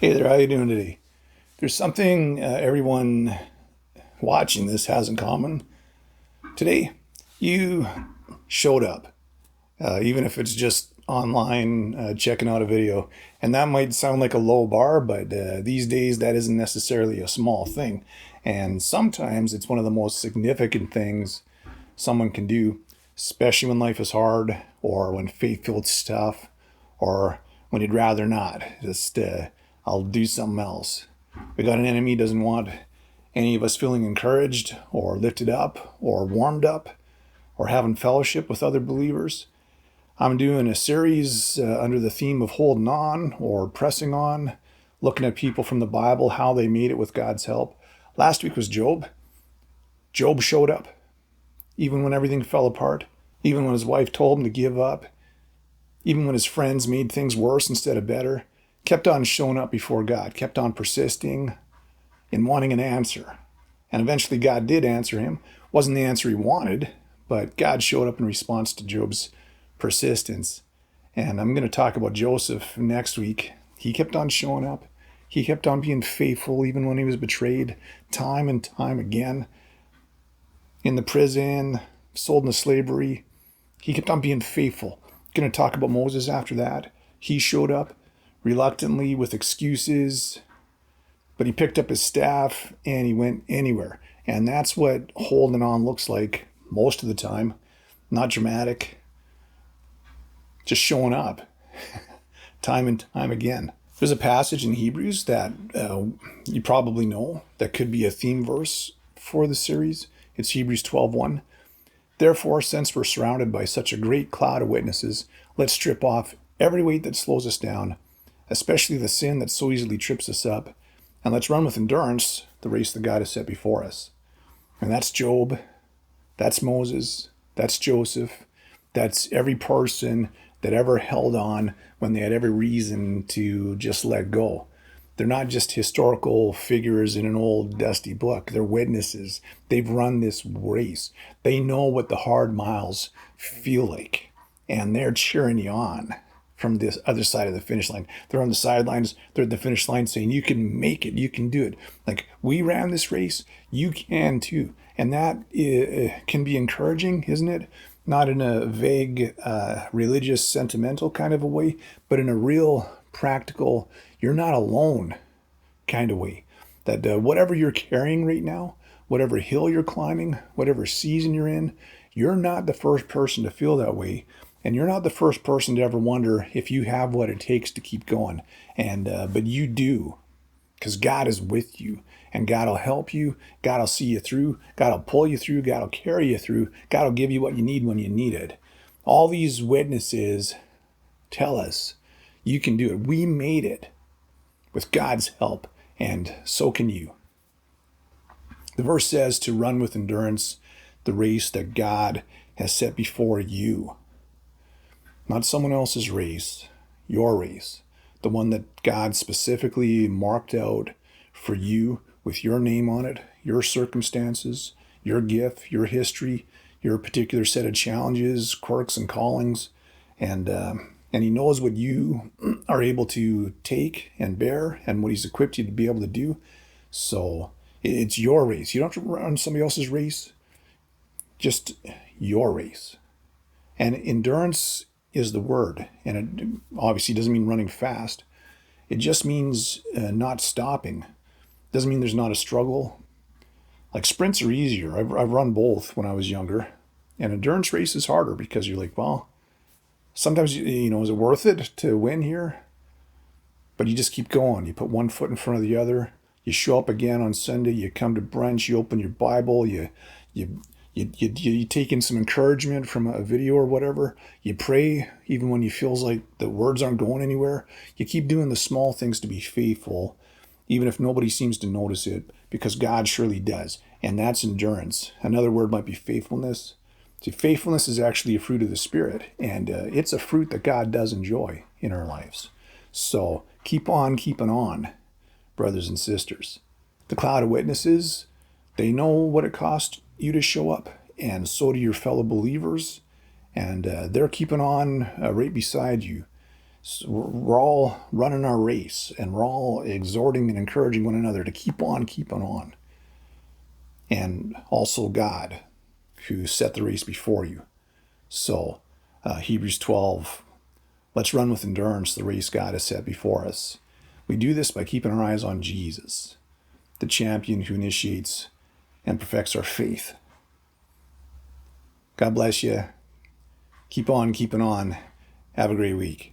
Hey there, how you doing today? There's something everyone watching this has in common. Today, you showed up, even if it's just online checking out a video. And that might sound like a low bar, but these days that isn't necessarily a small thing. And sometimes it's one of the most significant things someone can do, especially when life is hard or when faith feels tough or when you'd rather not. Just, I'll do something else. We got an enemy who doesn't want any of us feeling encouraged or lifted up or warmed up or having fellowship with other believers. I'm doing a series under the theme of holding on or pressing on, looking at people from the Bible, how they made it with God's help. Last week was Job. Job showed up, even when everything fell apart, even when his wife told him to give up, even when his friends made things worse instead of better, kept on showing up before God, kept on persisting in wanting an answer. And eventually God did answer him. Wasn't the answer he wanted, but God showed up in response to Job's persistence. And I'm going to talk about Joseph next week. He kept on showing up. He kept on being faithful even when he was betrayed time and time again. In the prison, sold into slavery, he kept on being faithful. Going to talk about Moses after that. He showed up reluctantly with excuses, but he picked up his staff and he went anywhere. And that's what holding on looks like most of the time. Not dramatic, just showing up time and time again. There's a passage in Hebrews that you probably know that could be a theme verse for the series. It's Hebrews 12:1. Therefore, since we're surrounded by such a great cloud of witnesses, let's strip off every weight that slows us down, especially the sin that so easily trips us up, and let's run with endurance the race that God has set before us. And that's Job, that's Moses, that's Joseph, that's every person that ever held on when they had every reason to just let go. They're not just historical figures in an old dusty book. They're witnesses. They've run this race. They know what the hard miles feel like. And they're cheering you on from this other side of the finish line. They're on the sidelines. They're at the finish line saying, you can make it. You can do it. Like, we ran this race. You can too. And that can be encouraging, isn't it? Not in a vague, religious, sentimental kind of a way, but in a real, practical, you're not alone kind of way. That whatever you're carrying right now, whatever hill you're climbing, whatever season you're in, you're not the first person to feel that way. And you're not the first person to ever wonder if you have what it takes to keep going. But you do, because God is with you. And God will help you. God will see you through. God will pull you through. God will carry you through. God will give you what you need when you need it. All these witnesses tell us you can do it. We made it with God's help, and so can you. The verse says to run with endurance the race that God has set before you. Not someone else's race, your race. The one that God specifically marked out for you with your name on it, your circumstances, your gift, your history, your particular set of challenges, quirks, and callings. And he knows what you are able to take and bear and what he's equipped you to be able to do. So it's your race. You don't have to run somebody else's race, just your race. And endurance is the word. And it obviously doesn't mean running fast. It just means not stopping. Doesn't mean there's not a struggle. Like, sprints are easier. I've run both when I was younger. And endurance race is harder because you're like, well, sometimes, is it worth it to win here? But you just keep going. You put one foot in front of the other. You show up again on Sunday. You come to brunch. You open your Bible. You take in some encouragement from a video or whatever. You pray even when you feels like the words aren't going anywhere. You keep doing the small things to be faithful, even if nobody seems to notice it, because God surely does. And that's endurance. Another word might be faithfulness. See, faithfulness is actually a fruit of the Spirit, and it's a fruit that God does enjoy in our lives. So keep on keeping on, brothers and sisters. The cloud of witnesses, they know what it cost you to show up, and so do your fellow believers, and they're keeping on right beside you. So we're all running our race, and we're all exhorting and encouraging one another to keep on keeping on. And also God, who set the race before you. So Hebrews 12, let's run with endurance the race God has set before us. We do this by keeping our eyes on Jesus, the champion who initiates and perfects our faith. God bless you. Keep on keeping on. Have a great week.